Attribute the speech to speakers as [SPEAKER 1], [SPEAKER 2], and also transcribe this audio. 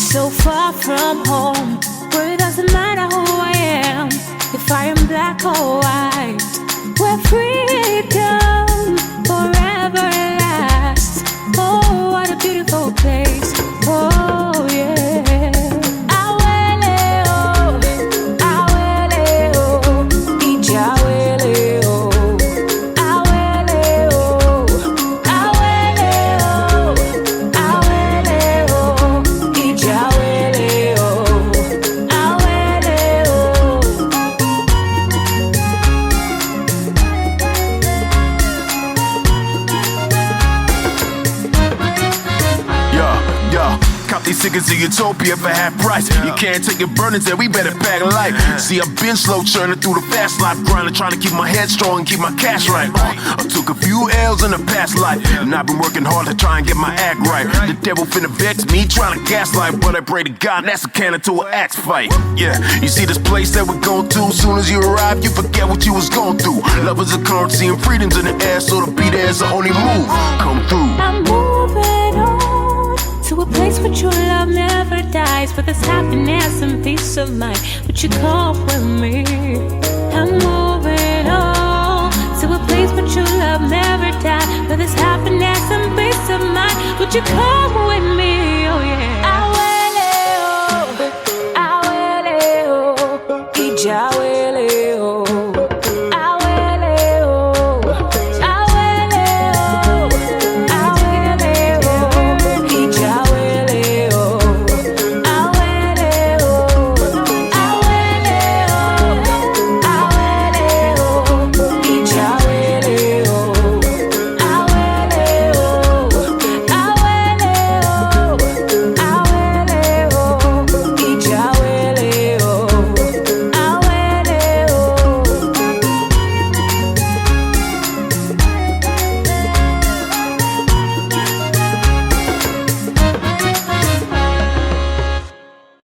[SPEAKER 1] so far from home, where it doesn't matter who I am, if I am black or white, where freedom forever lasts. Oh, what a beautiful place. Oh, yeah.
[SPEAKER 2] These tickets to Utopia for half price. You can't take your burdens there, we better pack light. See, I've been slow churning through the fast life, grinding, trying to keep my head strong and keep my cash right. I took a few L's in the past life, and I've been working hard to try and get my act right. The devil finna vex me, trying to gaslight, but I pray to God that's a can to an axe fight. Yeah, you see this place that we're going to, soon as you arrive, you forget what you was going through. Love is a currency and freedom's in the air, so to be there is the only move. Come through.
[SPEAKER 1] I'm moving on to a place where true love never dies, where there's happiness and peace of mind. Would you come with me? I'm moving on to a place where true love never dies, where there's happiness and peace of mind. Would you come with me? Oh,